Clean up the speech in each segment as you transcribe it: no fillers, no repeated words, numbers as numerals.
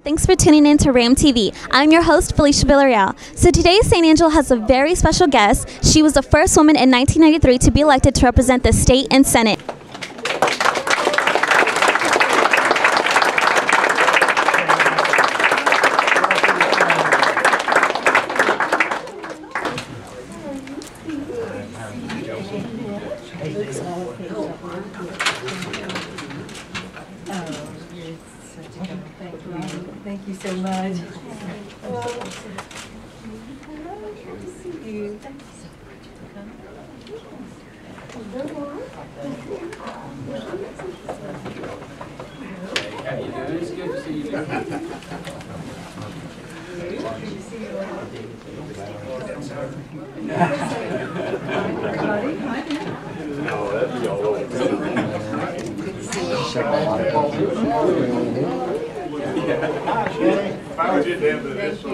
Thanks for tuning in to RAM TV. I'm your host, Felicia Villarreal. So today, St. Angelo has a very special guest. She was the first woman in 1993 to be elected to represent the state and Senate. Thank you so much. How you doing? It's good to see you. No, that'd be all over. If I was you, Dan, but that's so.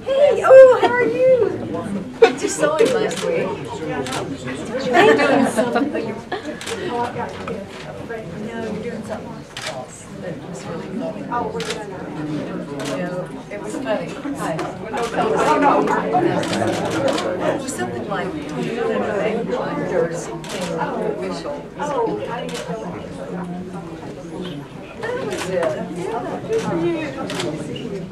Hey, oh, how are you? I just saw him last week. I'm doing something. No, you're doing something else. That was really funny. Oh, we're doing that. No, it was funny. Hi. It was something like or something official. Oh, I didn't get that was it. Yeah, good for you.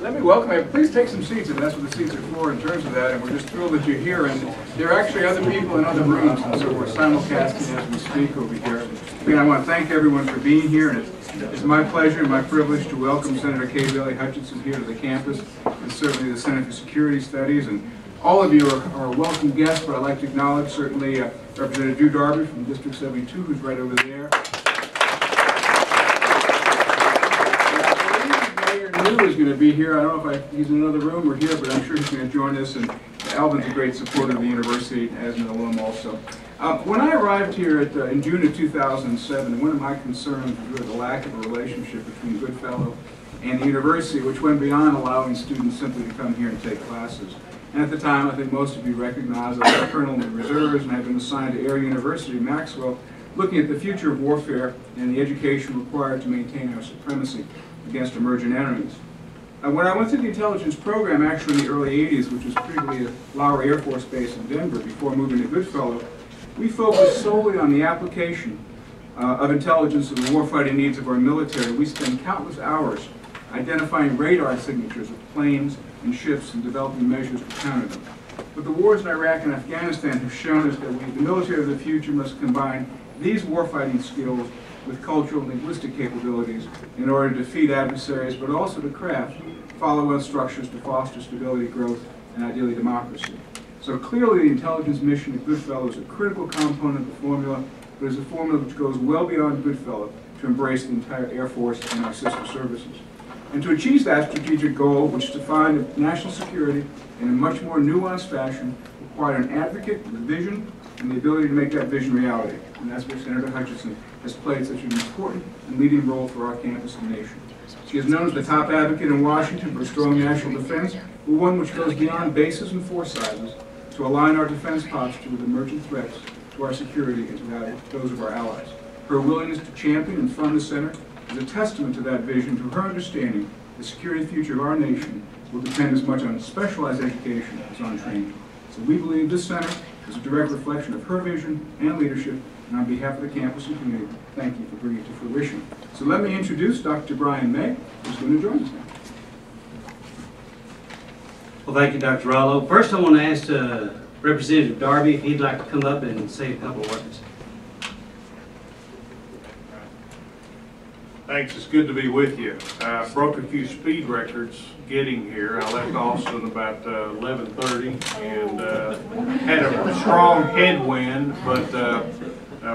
Let me welcome you. Please take some seats, and that's what the seats are for in terms of that, and we're just thrilled that you're here. And there are actually other people in other rooms, and so we're simulcasting as we speak over here. Again, I want to thank everyone for being here, and it's my pleasure and my privilege to welcome Senator Kay Bailey Hutch here to the campus, and certainly the Center for Security Studies. And all of you are welcome guests, but I'd like to acknowledge certainly Representative Drew Darby from District 72, who's right over there. New is going to be here. I don't know if he's in another room or here, but I'm sure he's going to join us. And Alvin's a great supporter of the university, as an alum also. When I arrived here in June of 2007, one of my concerns was really the lack of a relationship between Goodfellow and the university, which went beyond allowing students simply to come here and take classes. And at the time, I think most of you recognize I was a colonel in the reserves and had been assigned to Air University, Maxwell, looking at the future of warfare and the education required to maintain our supremacy against emergent enemies. When I went to the intelligence program, actually in the early 80s, which was previously at Lowry Air Force Base in Denver before moving to Goodfellow, we focused solely on the application of intelligence to the warfighting needs of our military. We spent countless hours identifying radar signatures of planes and ships and developing measures to counter them. But the wars in Iraq and Afghanistan have shown us that the military of the future must combine these warfighting skills with cultural and linguistic capabilities in order to defeat adversaries, but also to craft follow-on structures to foster stability, growth, and ideally democracy. So clearly the intelligence mission at Goodfellow is a critical component of the formula, but is a formula which goes well beyond Goodfellow to embrace the entire Air Force and our sister services. And to achieve that strategic goal, which is to find national security in a much more nuanced fashion, required an advocate with a vision and the ability to make that vision reality. And that's where Senator Hutchinson has played such an important and leading role for our campus and nation. She is known as the top advocate in Washington for strong national defense, but one which goes beyond bases and force sizes to align our defense posture with emerging threats to our security and to those of our allies. Her willingness to champion and fund the center is a testament to that vision, to her understanding the security future of our nation will depend as much on specialized education as on training. So we believe this center is a direct reflection of her vision and leadership, and on behalf of the campus and community, thank you for bringing it to fruition. So let me introduce Dr. Brian May, who's going to join us now. Well, thank you, Dr. Rollo. First, I want to ask Representative Darby if he'd like to come up and say a couple of words. Thanks, it's good to be with you. I broke a few speed records getting here. I left Austin about 11:30 and had a strong headwind, but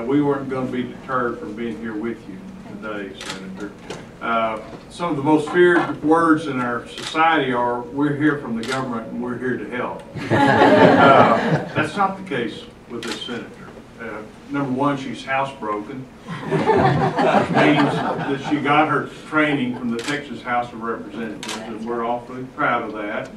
we weren't going to be deterred from being here with you today, Senator. Some of the most feared words in our society are, we're here from the government and we're here to help. That's not the case with this senator. Number one, she's housebroken. Which means that she got her training from the Texas House of Representatives, and we're awfully proud of that.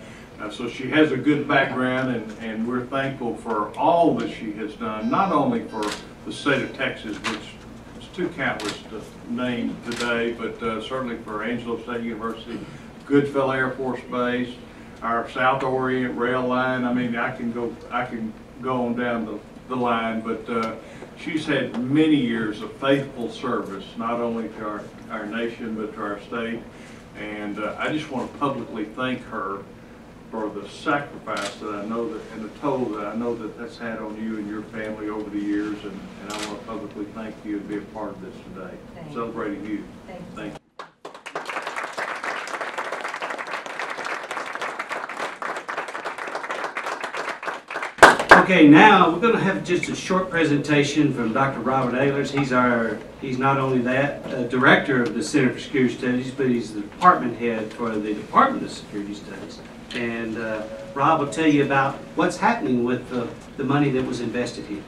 So she has a good background, and we're thankful for all that she has done, not only for the state of Texas, which is too countless to name today, but certainly for Angelo State University, Goodfellow Air Force Base, our South Orient Rail Line. I mean, I can go on down the line, but she's had many years of faithful service, not only to our nation, but to our state. And I just want to publicly thank her for the sacrifice that I know that, and the toll that I know that that's had on you and your family over the years. And I want to publicly thank you and be a part of this today, celebrating you. Thank you. Okay, now we're going to have just a short presentation from Dr. Robert Ehlers. He's not only that director of the Center for Security Studies, but he's the department head for the Department of Security Studies. And Rob will tell you about what's happening with the money that was invested here.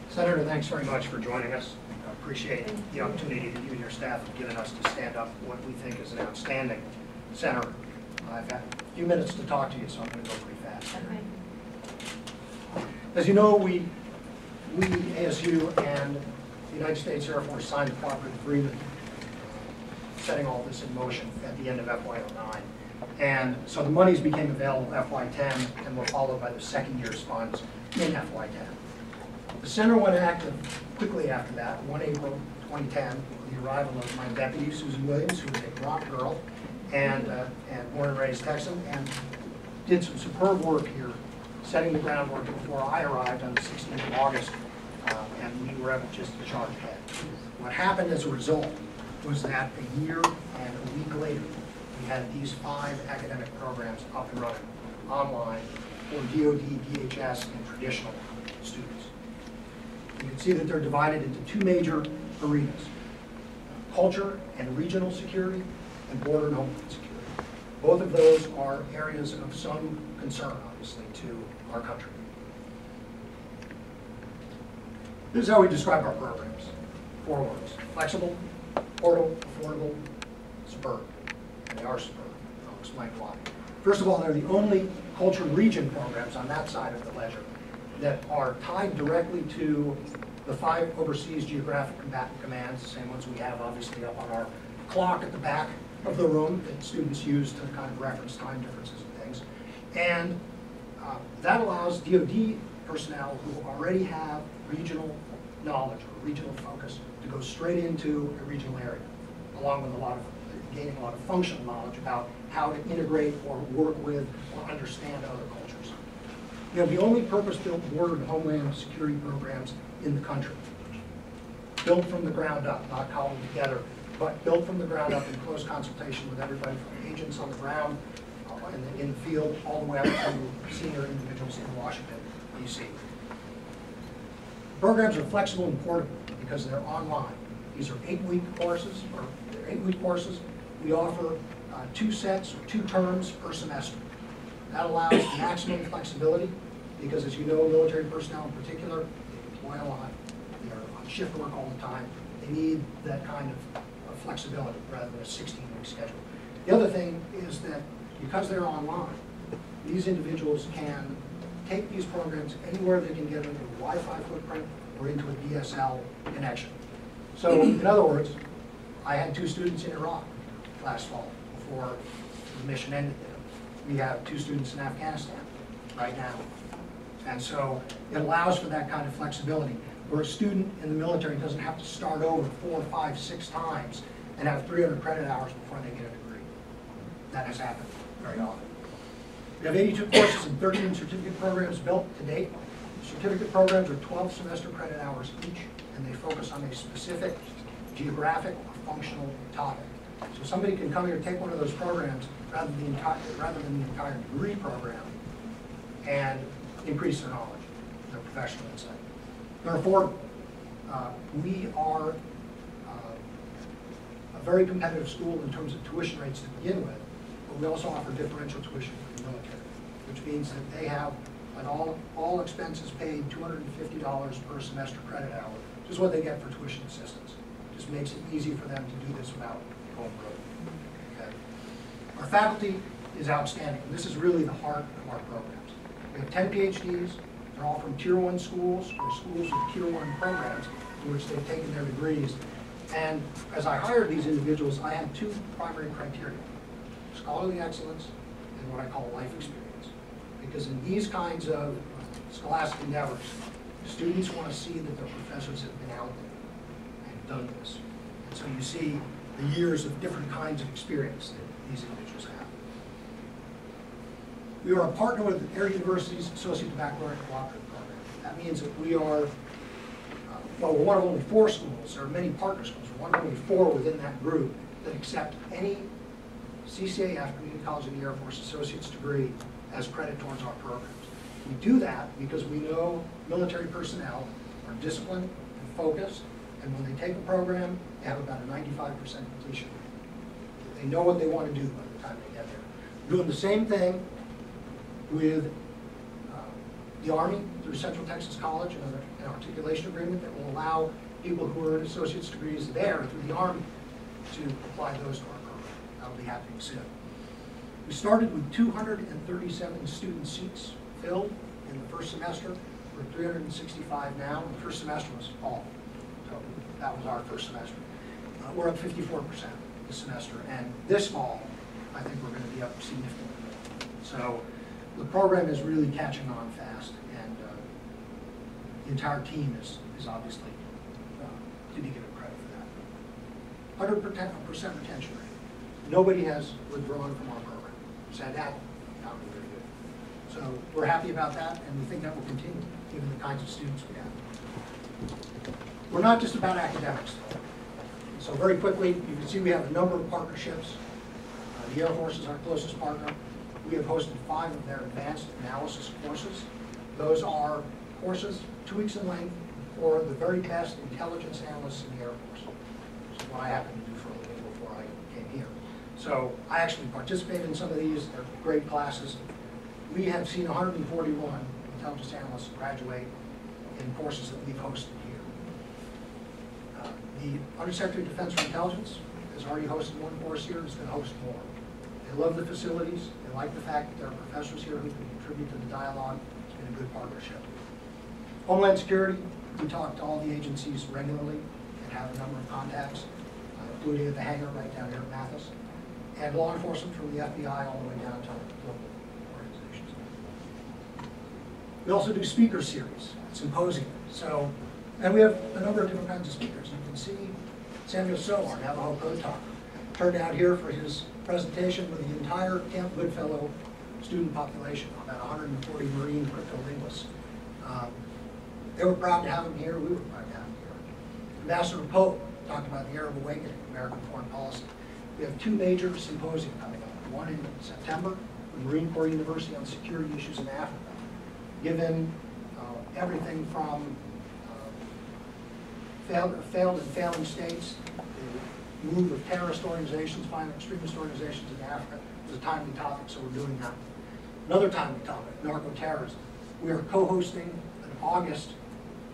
Senator, thanks very much for joining us. I appreciate the opportunity that you and your staff have given us to stand up what we think is an outstanding center. I've got a few minutes to talk to you, so I'm going to go pretty fast. Okay. As you know, we ASU and the United States Air Force signed a cooperative agreement setting all this in motion at the end of FY09. And so the monies became available FY10 and were followed by the second year's funds in FY10. The center went active quickly after that, 1 April 2010, with the arrival of my deputy, Susan Williams, who was a Rock girl and born and raised Texan, and did some superb work here, setting the groundwork before I arrived on the 16th of August, and we were able just to charge ahead. What happened as a result was that a year and a week later, we had these 5 academic programs up and running online for DoD, DHS, and traditional students. You can see that they're divided into 2 major arenas: culture and regional security, and border and homeland security. Both of those are areas of some concern, obviously, to our country. This is how we describe our programs. 4 words: flexible, portable, affordable, superb. And they are superb. I'll explain why. First of all, they're the only culture and region programs on that side of the ledger that are tied directly to the 5 overseas geographic combatant commands, the same ones we have obviously up on our clock at the back of the room that students use to kind of reference time differences and things. And that allows DoD personnel who already have regional knowledge or regional focus to go straight into a regional area, along with gaining a lot of functional knowledge about how to integrate or work with or understand other cultures. We have the only purpose-built border and homeland security programs in the country, built from the ground up, not cobbled together, but built from the ground up in close consultation with everybody from agents on the ground, in the field, all the way up to senior individuals in Washington, D.C. Programs are flexible and portable because they're online. These are 8-week courses, or they're 8-week courses. We offer 2 sets or 2 terms per semester. That allows maximum flexibility because, as you know, military personnel in particular, they deploy a lot. They're on shift work all the time. They need that kind of flexibility rather than a 16-week schedule. The other thing is that because they're online, these individuals can take these programs anywhere they can get into a Wi-Fi footprint or into a DSL connection. So, in other words, I had 2 students in Iraq last fall before the mission ended there. We have 2 students in Afghanistan right now. And so it allows for that kind of flexibility, where a student in the military doesn't have to start over 4, 5, 6 times and have 300 credit hours before they get a degree. That has happened very often. We have 82 courses and 13 certificate programs built to date. Certificate programs are 12 semester credit hours each, and they focus on a specific geographic or functional topic. So somebody can come here, take one of those programs rather than the entire degree program, and increase their knowledge, their professional insight. They're affordable. We are a very competitive school in terms of tuition rates to begin with, but we also offer differential tuition for the military, which means that they have and all expenses paid $250 per semester credit hour, which is what they get for tuition assistance. Just makes it easy for them to do this without going broke. Okay. Our faculty is outstanding. This is really the heart of our programs. We have 10 PhDs. They're all from Tier 1 schools or schools with Tier 1 programs in which they've taken their degrees. And as I hired these individuals, I had two primary criteria: scholarly excellence and what I call life experience. Because in these kinds of scholastic endeavors, students want to see that their professors have been out there and done this. And so you see the years of different kinds of experience that these individuals have. We are a partner with Air University's Associate Baccalaureate Cooperative Program. That means that we are, well, we're one of only 4 schools. There are many partner schools. We're one of only 4 within that group that accept any CCAF, Community College of the Air Force Associate's degree as credit towards our programs. We do that because we know military personnel are disciplined and focused, and when they take a program, they have about a 95% completion rate. They know what they want to do by the time they get there. We're doing the same thing with the Army through Central Texas College and an articulation agreement that will allow people who are in associate's degrees there through the Army to apply those to our program. That'll be happening soon. We started with 237 student seats filled in the first semester. We're at 365 now. The first semester was fall, so that was our first semester. We're up 54% this semester, and this fall, I think we're going to be up significantly. So the program is really catching on fast, and the entire team is obviously to be given credit for that. 100% retention rate. Nobody has withdrawn from our program. Said that, not very good. So we're happy about that, and we think that will continue, given the kinds of students we have. We're not just about academics, though. So very quickly, you can see we have a number of partnerships. The Air Force is our closest partner. We have hosted 5 of their advanced analysis courses. Those are courses 2 weeks in length for the very best intelligence analysts in the Air Force, which is what I happened to do for a living before I came here. So I actually participated in some of these. They're great classes. We have seen 141 intelligence analysts graduate in courses that we've hosted here. The Undersecretary of Defense for Intelligence has already hosted 1 course here and is going to host more. They love the facilities. They like the fact that there are professors here who can contribute to the dialogue. It's been a good partnership. Homeland Security, we talk to all the agencies regularly and have a number of contacts, including at the hangar right down here at Mathis, and law enforcement from the FBI all the way down to local organizations. We also do speaker series, symposium. So, and we have a number of different kinds of speakers. You can see Samuel So, our Navajo Code Talker, turned out here for his presentation with the entire Camp Goodfellow student population, about 140 Marine cryptolinguists. They were proud to have him here. We were proud to have him here. Ambassador Pope talked about the Arab Awakening, American foreign policy. We have 2 major symposia coming up. One in September with Marine Corps University on security issues in Africa, given everything from failed and failing states, the move of terrorist organizations, violent extremist organizations in Africa. It's a timely topic, so we're doing that. Another timely topic, narco-terrorism. We are co-hosting an August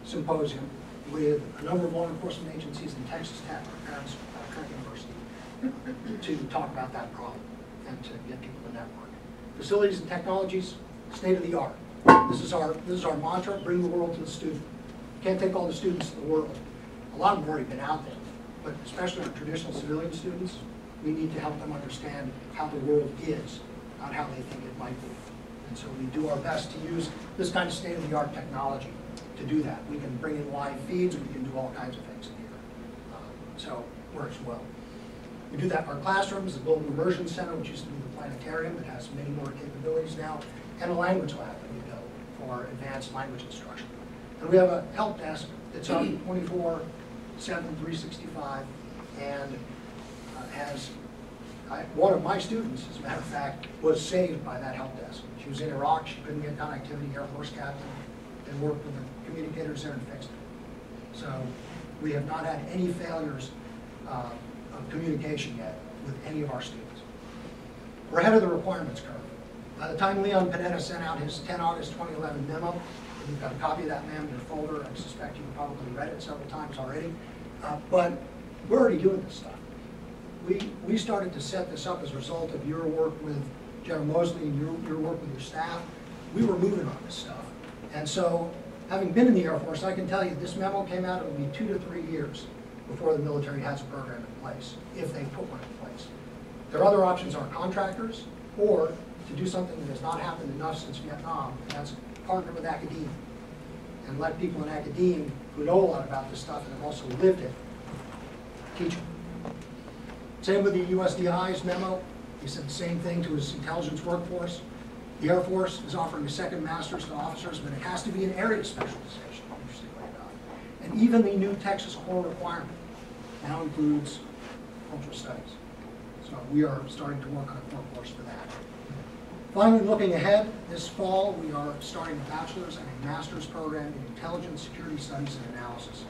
symposium with a number of law enforcement agencies in Texas Tech, our parents, Trek University, to talk about that problem and to get people to network. Facilities and technologies, state of the art. This is our mantra: bring the world to the student. Can't take all the students in the world. A lot of them have already been out there, but especially our traditional civilian students, we need to help them understand how the world is, not how they think it might be. And so we do our best to use this kind of state-of-the-art technology to do that. We can bring in live feeds, we can do all kinds of things in here. So it works well. We do that in our classrooms, the Global Immersion Center, which used to be the planetarium, that has many more capabilities now, and a language lab that we built for advanced language instruction. And we have a help desk that's up 24/7, 365, and has, one of my students, as a matter of fact, was saved by that help desk. She was in Iraq, she couldn't get connectivity, Air Force captain, and worked with the communicators there and fixed it. So we have not had any failures of communication yet with any of our students. We're ahead of the requirements curve. By the time Leon Panetta sent out his 10 August 2011 memo, you've got a copy of that memo in your folder. I suspect you've probably read it several times already. But we're already doing this stuff. We started to set this up as a result of your work with General Mosley and your work with your staff. We were moving on this stuff. And so, having been in the Air Force, I can tell you this memo came out, it will be 2 to 3 years before the military has a program in place, if they put one in place. Their other options are contractors, or to do something that has not happened enough since Vietnam, and that's partner with academia, and let people in academia who know a lot about this stuff and have also lived it, teach them. Same with the USDI's memo. He said the same thing to his intelligence workforce. The Air Force is offering a second master's to officers, but it has to be an area specialization, interestingly enough. And even the new Texas core requirement now includes cultural studies. So we are starting to work on a core course for that. Finally, looking ahead, this fall we are starting a bachelor's and a master's program in intelligence, security studies, and analysis.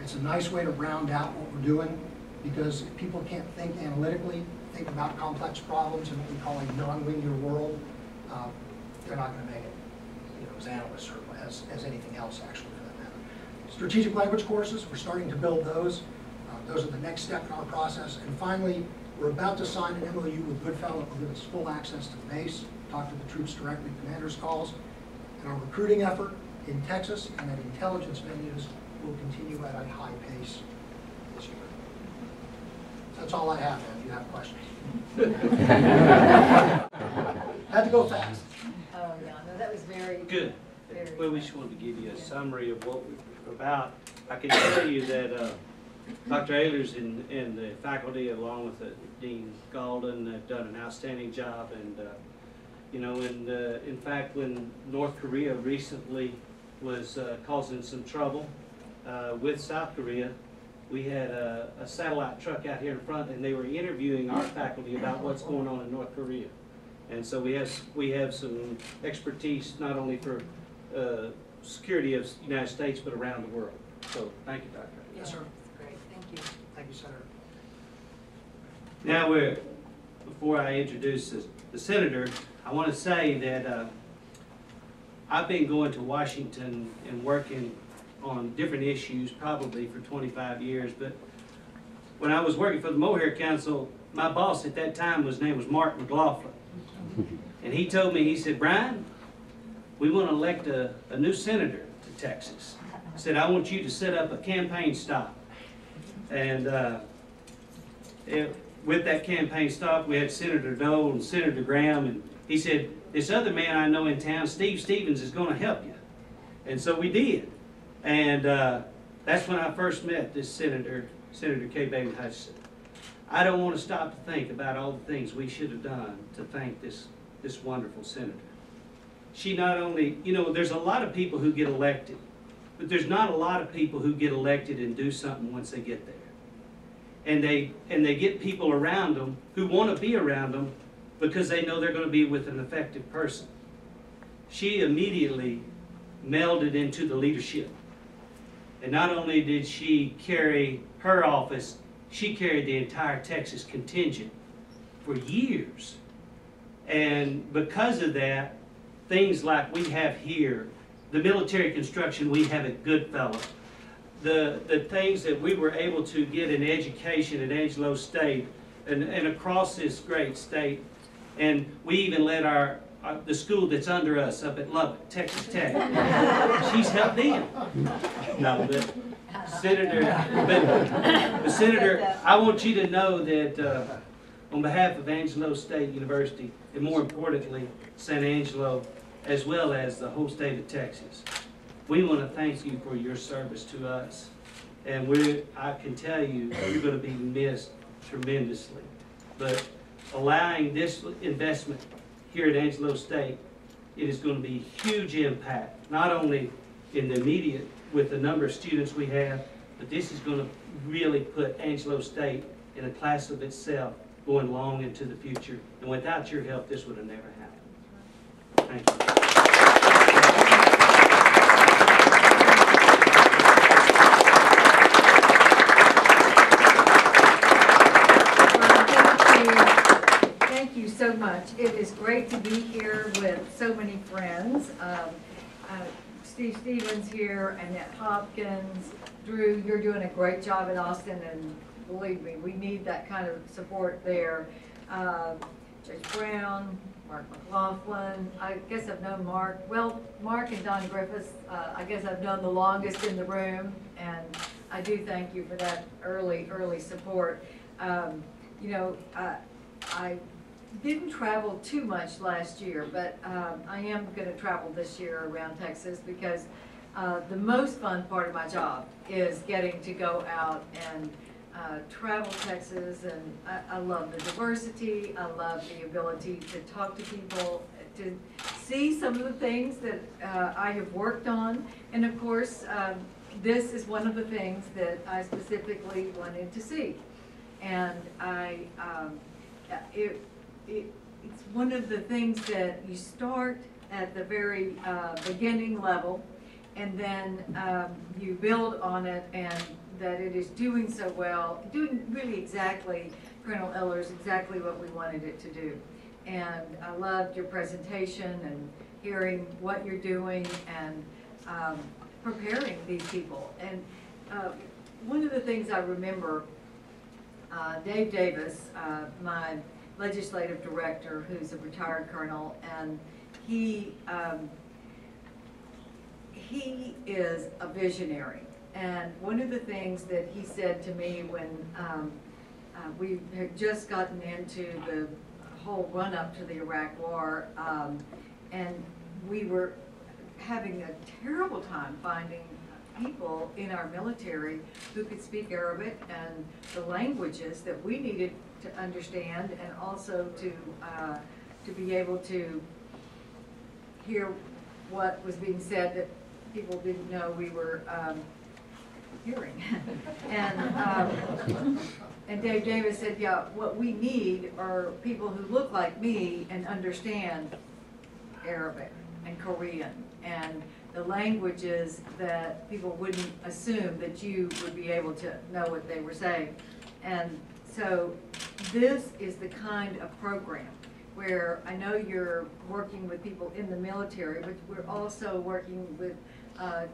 It's a nice way to round out what we're doing, because if people can't think analytically, think about complex problems in what we call a non-linear world, they're not going to make it, as analysts or as anything else, actually, for that matter. Strategic language courses, we're starting to build those. Those are the next step in our process. And finally, we're about to sign an MOU with Goodfellow to give us full access to the base, talk to the troops directly, commanders' calls. And our recruiting effort in Texas and at intelligence venues will continue at a high pace this year. That's all I have, man. If you have questions. Had to go fast. Oh, yeah, no, that was very Good. Very Well, we just wanted to give you a summary of what we're about. I can tell you that Dr. Ehlers and the faculty, along with Dean Galden, have done an outstanding job. And in fact, when North Korea recently was causing some trouble with South Korea, we had a satellite truck out here in front, and they were interviewing our faculty about what's going on in North Korea. And so we have some expertise not only for security of the United States, but around the world. So thank you, Dr. Yes, sir. great. Thank you. Thank you, Senator. Now before I introduce the senator, I want to say that I've been going to Washington and working on different issues probably for 25 years, but when I was working for the Mohair Council, my boss at that time, his name was Mark McLaughlin, and he told me, he said, "Brian, we want to elect a new senator to Texas." He said, "I want you to set up a campaign stop." And with that campaign stop, we had Senator Dole and Senator Graham, and he said, "This other man I know in town, Steve Stevens, is going to help you." And so we did. And that's when I first met this Senator Kay Bailey Hutch. I don't want to stop to think about all the things we should have done to thank this wonderful senator. She not only, there's a lot of people who get elected, but there's not a lot of people who get elected and do something once they get there. And they get people around them who want to be around them because they know they're going to be with an effective person. She immediately melded into the leadership. And not only did she carry her office, she carried the entire Texas contingent for years. And because of that, things like we have here, the military construction we have at Goodfellow, the things that we were able to get in education at Angelo State and across this great state, and we even let the school that's under us up at Lubbock, Texas Tech, she's helped them. No, but Senator, I want you to know that on behalf of Angelo State University, and more importantly, San Angelo, as well as the whole state of Texas, we want to thank you for your service to us. And I can tell you, you're going to be missed tremendously. But allowing this investment here at Angelo State, it is going to be a huge impact, not only in the immediate with the number of students we have, but this is going to really put Angelo State in a class of itself going long into the future. And without your help, this would have never happened. Thank you. Thank you so much. much. It is great to be here with so many friends. Steve Stevens here, Annette Hopkins, Drew, you're doing a great job at Austin, and believe me, we need that kind of support there. Judge Brown, Mark McLaughlin, I guess I've known Mark, well, Mark and Don Griffiths, I guess I've known the longest in the room, and I do thank you for that early support. You know, I didn't travel too much last year, but I am going to travel this year around Texas because the most fun part of my job is getting to go out and travel Texas, and I love the diversity. I love the ability to talk to people, to see some of the things that I have worked on, and of course, this is one of the things that I specifically wanted to see, and it's one of the things that you start at the very beginning level, and then you build on it, and that it is doing so well, doing really exactly, Colonel Ellers, exactly what we wanted it to do. And I loved your presentation and hearing what you're doing and preparing these people. And one of the things I remember, Dave Davis, my legislative director, who's a retired colonel, and he is a visionary. And one of the things that he said to me when we had just gotten into the whole run-up to the Iraq War, and we were having a terrible time finding people in our military who could speak Arabic and the languages that we needed to understand, and also to be able to hear what was being said that people didn't know we were hearing. And Dave Davis said, yeah, what we need are people who look like me and understand Arabic and Korean and the languages that people wouldn't assume that you would be able to know what they were saying. And so this is the kind of program where I know you're working with people in the military, but we're also working with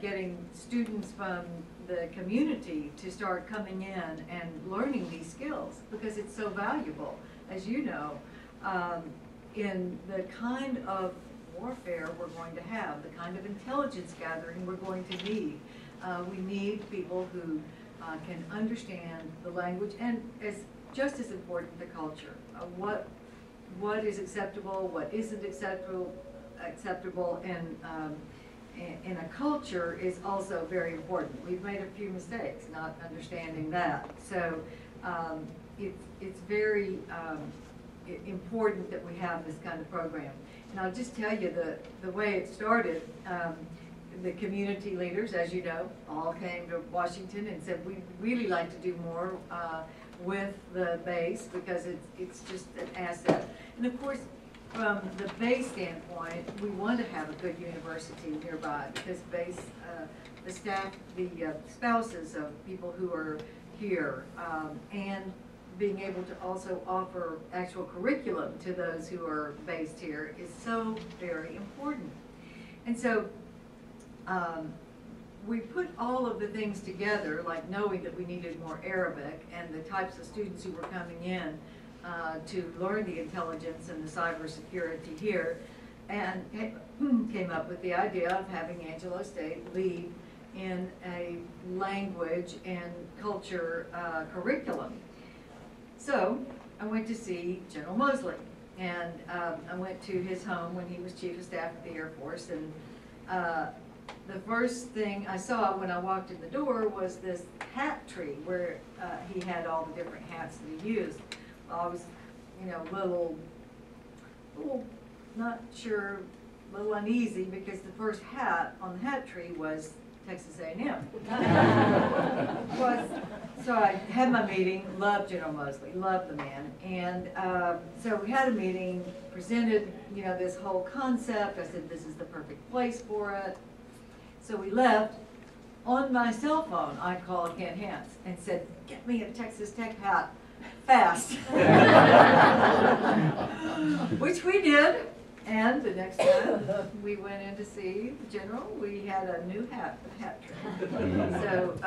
getting students from the community to start coming in and learning these skills, because it's so valuable, as you know, in the kind of warfare we're going to have, the kind of intelligence gathering we're going to need. We need people who can understand the language, and just as important, the culture. What is acceptable, what isn't acceptable in a culture is also very important. We've made a few mistakes not understanding that. So it's very important that we have this kind of program. And I'll just tell you the way it started. The community leaders, as you know, all came to Washington and said, we'd really like to do more with the base because it's just an asset. And of course, from the base standpoint, we want to have a good university nearby because base, the staff, the spouses of people who are here, and being able to also offer actual curriculum to those who are based here is so very important. And so we put all of the things together, like knowing that we needed more Arabic and the types of students who were coming in to learn the intelligence and the cybersecurity here, and came up with the idea of having Angelo State lead in a language and culture curriculum. So I went to see General Mosley, and I went to his home when he was Chief of Staff of the Air Force, and the first thing I saw when I walked in the door was this hat tree where he had all the different hats that he used. I was, you know, little, not sure, a little uneasy because the first hat on the hat tree was Texas A&M. So I had my meeting, loved General Mosley, loved the man, and so we had a meeting, presented, you know, this whole concept. I said, this is the perfect place for it. So we left. On my cell phone, I called Ken Hance and said, get me a Texas Tech hat. fast. Which we did. And the next time we went in to see the general, we had a new hat trick. So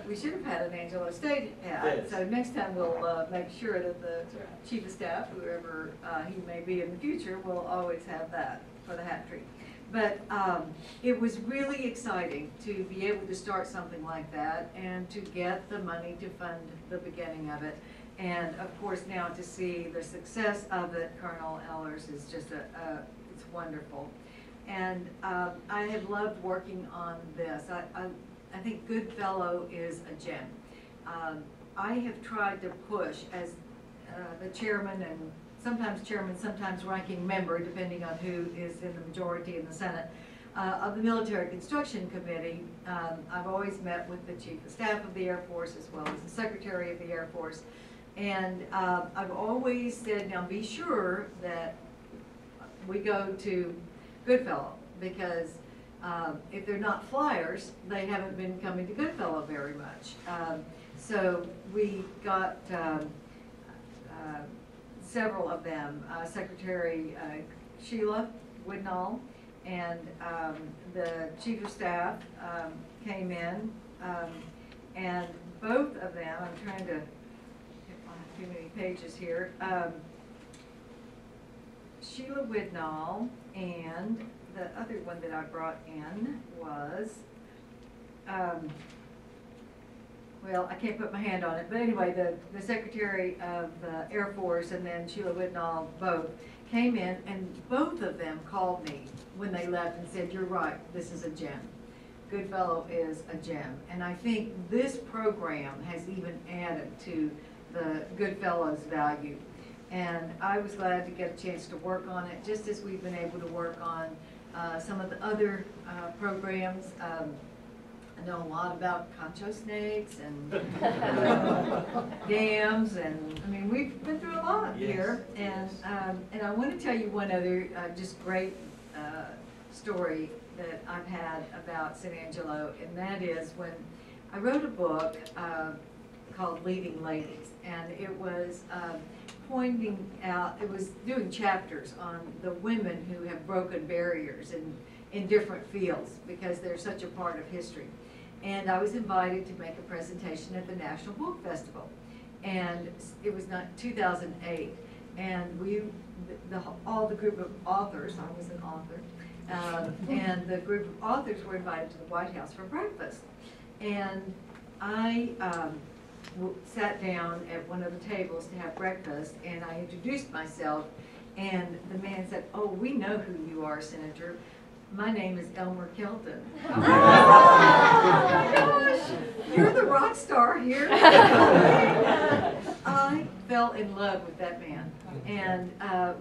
we should have had an Angelo State hat. Yes. So next time we'll make sure that the chief of staff, whoever he may be in the future, will always have that for the hat trick. But it was really exciting to be able to start something like that and to get the money to fund the beginning of it. And of course now to see the success of it, Colonel Ellers, is just it's wonderful. And I have loved working on this. I think Goodfellow is a gem. I have tried to push as the chairman and sometimes ranking member, depending on who is in the majority in the Senate, of the Military Construction Committee. I've always met with the Chief of Staff of the Air Force as well as the Secretary of the Air Force. And I've always said, now be sure that we go to Goodfellow, because if they're not flyers, they haven't been coming to Goodfellow very much. So we got several of them, Secretary Sheila Widnall and the Chief of Staff came in, and both of them, I'm trying to too many pages here. Sheila Widnall, and the other one that I brought in was, well, I can't put my hand on it, but anyway, the Secretary of the Air Force and then Sheila Widnall both came in, and both of them called me when they left and said, you're right, this is a gem. Goodfellow is a gem. And I think this program has even added to the Goodfellow's value. And I was glad to get a chance to work on it, just as we've been able to work on some of the other programs. I know a lot about concho snakes and dams, and I mean, we've been through a lot here. And I want to tell you one other just great story that I've had about San Angelo, and that is when I wrote a book called Leading Ladies, and it was pointing out, it was doing chapters on the women who have broken barriers in different fields, because they're such a part of history. And I was invited to make a presentation at the National Book Festival, and it was 2008, and all the group of authors, I was an author, and the group of authors were invited to the White House for breakfast. And I sat down at one of the tables to have breakfast, and I introduced myself, and the man said, oh, we know who you are, Senator. My name is Elmer Kelton. Oh my gosh, you're the rock star here. I fell in love with that man, and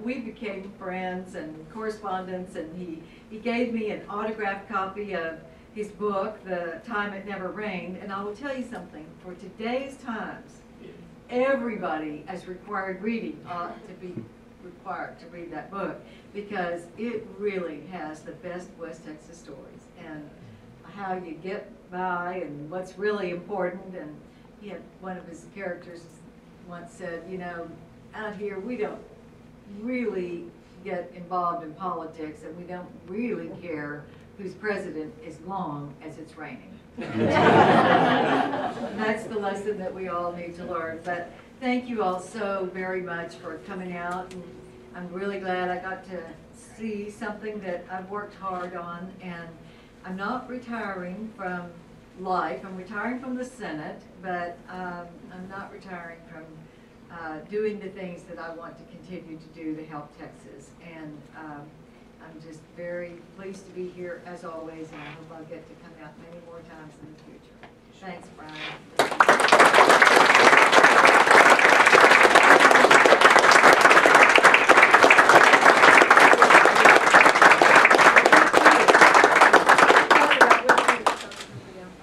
we became friends and correspondents, and he gave me an autographed copy of his book, The Time It Never Rained. And I will tell you something, for today's times, everybody as required reading ought to be required to read that book, because it really has the best West Texas stories and how you get by and what's really important. And he had one of his characters once said, you know, out here we don't really get involved in politics, and we don't really care whose president is long as it's raining. That's the lesson that we all need to learn. But thank you all so very much for coming out, and I'm really glad I got to see something that I've worked hard on. And I'm not retiring from life. I'm retiring from the Senate, but I'm not retiring from doing the things that I want to continue to do to help Texas. And I'm just very pleased to be here as always, and I hope I'll get to come out many more times in the future. Thanks, Brian.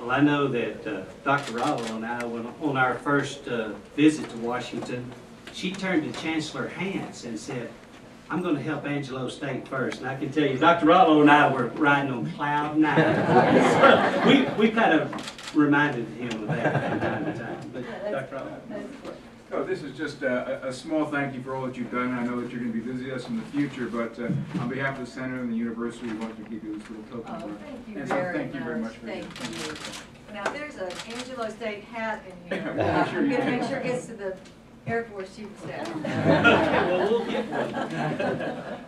Well, I know that Dr. Rallo and I, on our first visit to Washington, she turned to Chancellor Hance and said, I'm going to help Angelo State first. And I can tell you, Dr. Rallo and I were riding on cloud nine. So we kind of reminded him of that from time to time. But Dr. Rallo. No, this is just a small thank you for all that you've done. I know that you're going to be busy with us in the future, but on behalf of the Center and the University, we want to give you this little token. Oh, thank you And so very thank you very much much. for Thank you. Now, there's an Angelo State hat in here. We'll make sure I'm you gonna get make sure it one. gets to the Air Force Chief of Staff. Well, we'll get one.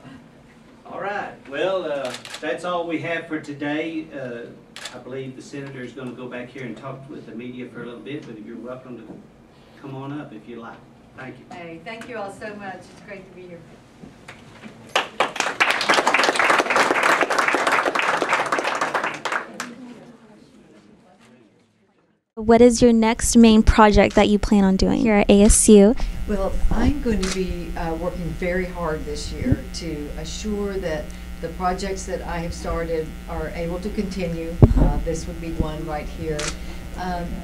All right, well, that's all we have for today. I believe the senator is going to go back here and talk with the media for a little bit, but you're welcome to come on up if you like. Thank you. Hey, thank you all so much. It's great to be here. What is your next main project that you plan on doing here at ASU? Well, I'm going to be working very hard this year to assure that the projects that I have started are able to continue. This would be one right here.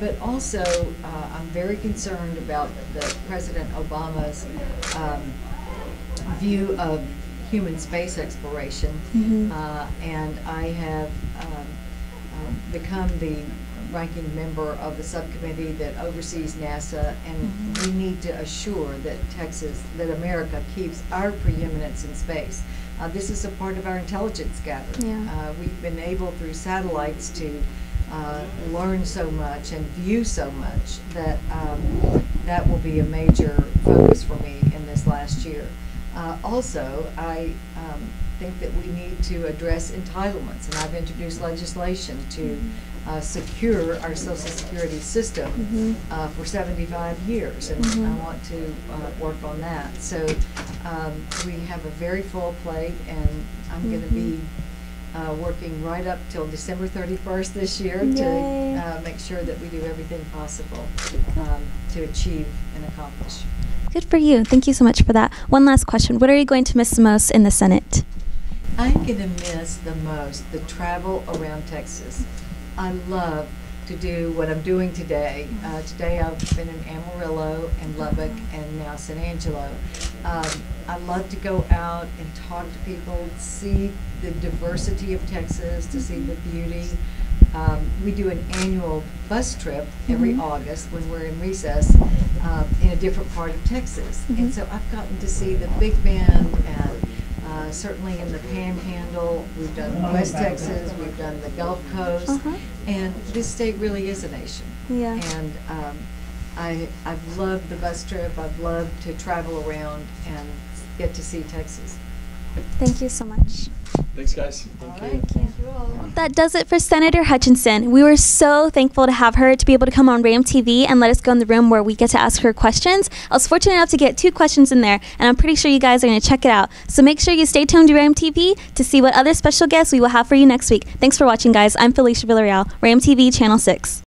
But also, I'm very concerned about President Obama's view of human space exploration. And I have become the ranking member of the subcommittee that oversees NASA, and we need to assure that America keeps our preeminence in space. This is a part of our intelligence gathering. We've been able through satellites to learn so much and view so much that that will be a major focus for me in this last year. Also, I think that we need to address entitlements, and I've introduced legislation to secure our Social Security system for 75 years, and I want to work on that. So we have a very full plate, and I'm going to be working right up till December 31st this year to make sure that we do everything possible to achieve and accomplish. Good for you. Thank you so much for that. One last question. What are you going to miss the most in the Senate? I'm going to miss the most the travel around Texas. I love to do what I'm doing today. Today I've been in Amarillo and Lubbock and now San Angelo. I love to go out and talk to people, see the diversity of Texas, to see the beauty. We do an annual bus trip every August when we're in recess in a different part of Texas. And so I've gotten to see the Big Bend and certainly in the Panhandle. We've done West Texas, we've done the Gulf Coast, and this state really is a nation. And I've loved the bus trip. I've loved to travel around and get to see Texas. Thank you so much. Thanks, guys. All right, thank you all. That does it for Senator Hutchinson. We were so thankful to have her to be able to come on RAM TV and let us go in the room where we get to ask her questions. I was fortunate enough to get 2 questions in there, and I'm pretty sure you guys are going to check it out. So make sure you stay tuned to RAM TV to see what other special guests we will have for you next week. Thanks for watching, guys. I'm Felicia Villarreal, RAM TV Channel 6.